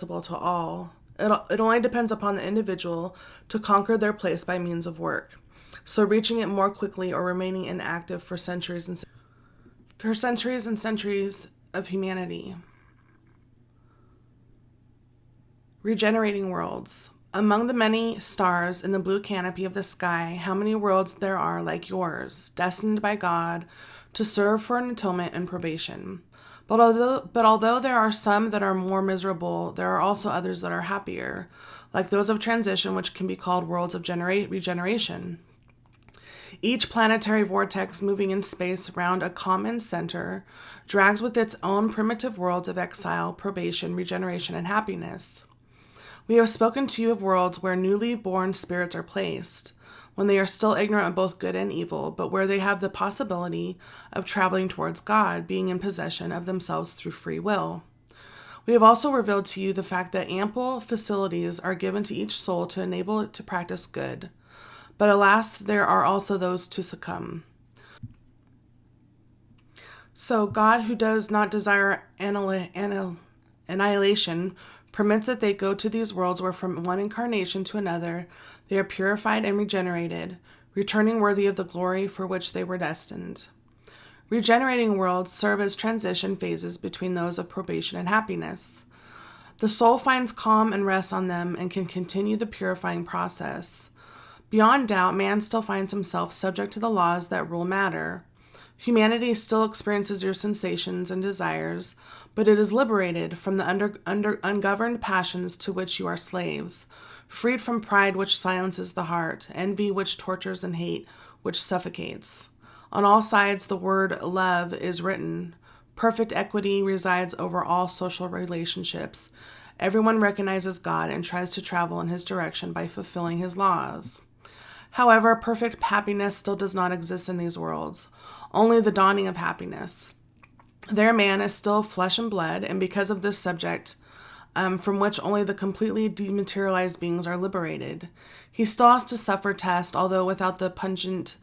accessible to all. It only depends upon the individual to conquer their place by means of work. So reaching it more quickly or remaining inactive for centuries and centuries of humanity. Regenerating worlds. Among the many stars in the blue canopy of the sky, how many worlds there are like yours, destined by God to serve for an atonement and probation. But although there are some that are more miserable, there are also others that are happier, like those of transition, which can be called worlds of regeneration. Each planetary vortex moving in space around a common center drags with its own primitive worlds of exile, probation, regeneration, and happiness. We have spoken to you of worlds where newly born spirits are placed, when they are still ignorant of both good and evil, but where they have the possibility of traveling towards God, being in possession of themselves through free will. We have also revealed to you the fact that ample facilities are given to each soul to enable it to practice good. But alas, there are also those to succumb. So God, who does not desire annihilation, permits that they go to these worlds where from one incarnation to another they are purified and regenerated, returning worthy of the glory for which they were destined. Regenerating worlds serve as transition phases between those of probation and happiness. The soul finds calm and rest on them and can continue the purifying process. Beyond doubt, man still finds himself subject to the laws that rule matter. Humanity still experiences your sensations and desires, but it is liberated from the ungoverned passions to which you are slaves, freed from pride which silences the heart, envy which tortures, and hate which suffocates. On all sides the word love is written. Perfect equity resides over all social relationships. Everyone recognizes God and tries to travel in his direction by fulfilling his laws. However, perfect happiness still does not exist in these worlds, only the dawning of happiness. Their man is still flesh and blood, and because of this subject, from which only the completely dematerialized beings are liberated, he still has to suffer test, although without the pungent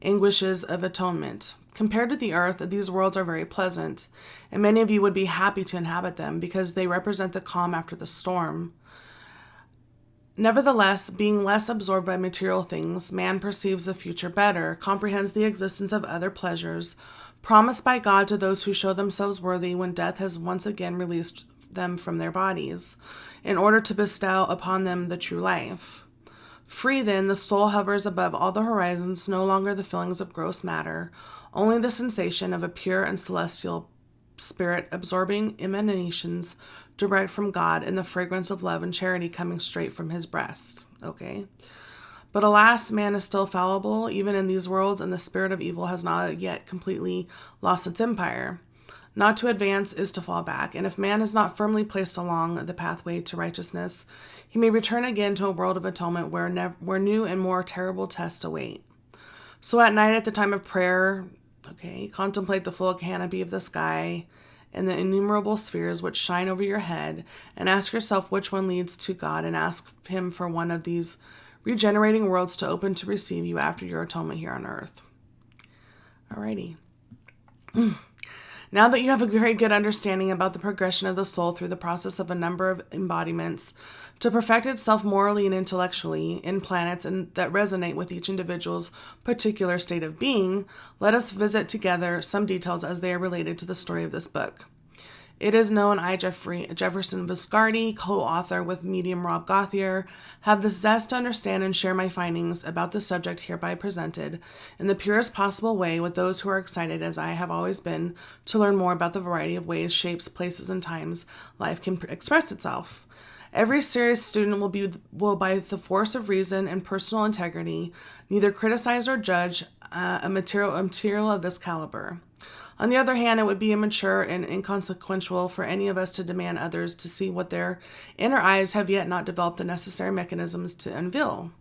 anguishes of atonement. Compared to the earth, these worlds are very pleasant, and many of you would be happy to inhabit them because they represent the calm after the storm. Nevertheless, being less absorbed by material things, man perceives the future better, comprehends the existence of other pleasures, promised by God to those who show themselves worthy when death has once again released them from their bodies, in order to bestow upon them the true life. Free then, the soul hovers above all the horizons, no longer the feelings of gross matter, only the sensation of a pure and celestial spirit absorbing emanations direct from God and the fragrance of love and charity coming straight from his breast. Okay. But alas, man is still fallible, even in these worlds, and the spirit of evil has not yet completely lost its empire. Not to advance is to fall back, and if man is not firmly placed along the pathway to righteousness, he may return again to a world of atonement where new and more terrible tests await. So at night, at the time of prayer, contemplate the full canopy of the sky and the innumerable spheres which shine over your head, and ask yourself which one leads to God, and ask him for one of these regenerating worlds to open to receive you after your atonement here on earth. Alrighty. Now that you have a very good understanding about the progression of the soul through the process of a number of embodiments to perfect itself morally and intellectually in planets and that resonate with each individual's particular state of being, let us visit together some details as they are related to the story of this book. It is known I, Jefferson Viscardi, co-author with medium Rob Gauthier, have the zest to understand and share my findings about the subject hereby presented in the purest possible way with those who are excited, as I have always been, to learn more about the variety of ways, shapes, places, and times life can express itself. Every serious student will by the force of reason and personal integrity, neither criticize or judge a material of this caliber. On the other hand, it would be immature and inconsequential for any of us to demand others to see what their inner eyes have yet not developed the necessary mechanisms to unveil.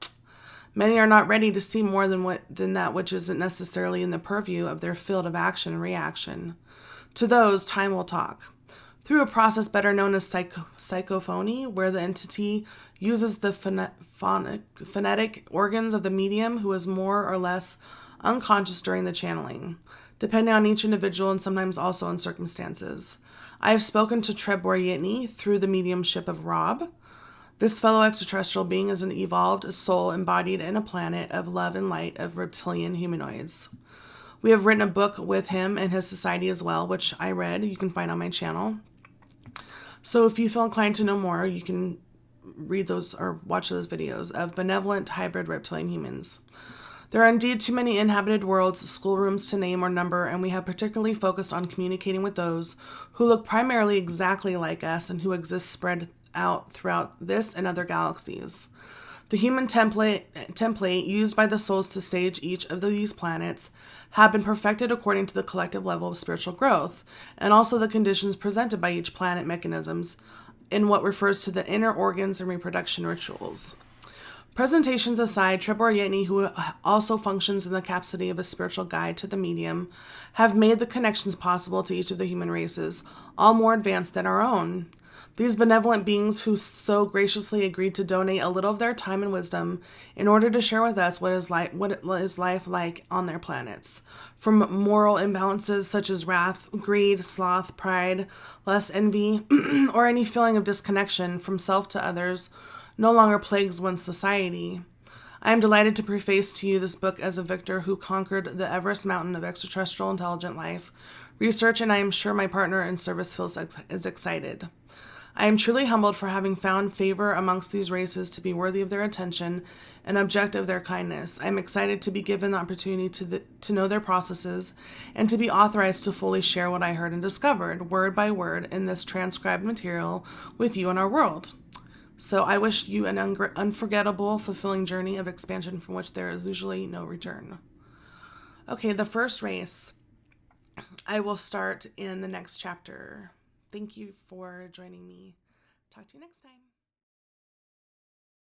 Many are not ready to see more than that which isn't necessarily in the purview of their field of action and reaction. To those, time will talk. Through a process better known as psychophony, where the entity uses the phonetic organs of the medium who is more or less unconscious during the channeling, depending on each individual and sometimes also on circumstances. I have spoken to Trebor Yitney through the mediumship of Rob. This fellow extraterrestrial being is an evolved soul embodied in a planet of love and light of reptilian humanoids. We have written a book with him and his society as well, which I read. You can find on my channel. So if you feel inclined to know more, you can read those or watch those videos of benevolent hybrid reptilian humans. There are indeed too many inhabited worlds, schoolrooms to name or number, and we have particularly focused on communicating with those who look primarily exactly like us and who exist spread out throughout this and other galaxies. The human template used by the souls to stage each of these planets have been perfected according to the collective level of spiritual growth, and also the conditions presented by each planet mechanisms in what refers to the inner organs and reproduction rituals. Presentations aside, Trebor Yitney, who also functions in the capacity of a spiritual guide to the medium, have made the connections possible to each of the human races, all more advanced than our own. These benevolent beings who so graciously agreed to donate a little of their time and wisdom in order to share with us what is life like on their planets. From moral imbalances such as wrath, greed, sloth, pride, lust, envy, or any feeling of disconnection from self to others, no longer plagues one's society. I am delighted to preface to you this book as a victor who conquered the Everest mountain of extraterrestrial intelligent life, research, and I am sure my partner in service feels as excited. I am truly humbled for having found favor amongst these races to be worthy of their attention and object of their kindness. I am excited to be given the opportunity to know their processes and to be authorized to fully share what I heard and discovered, word by word, in this transcribed material with you in our world. So I wish you an unforgettable, fulfilling journey of expansion from which there is usually no return. Okay, the first race I will start in the next chapter. Thank you for joining me. Talk to you next time.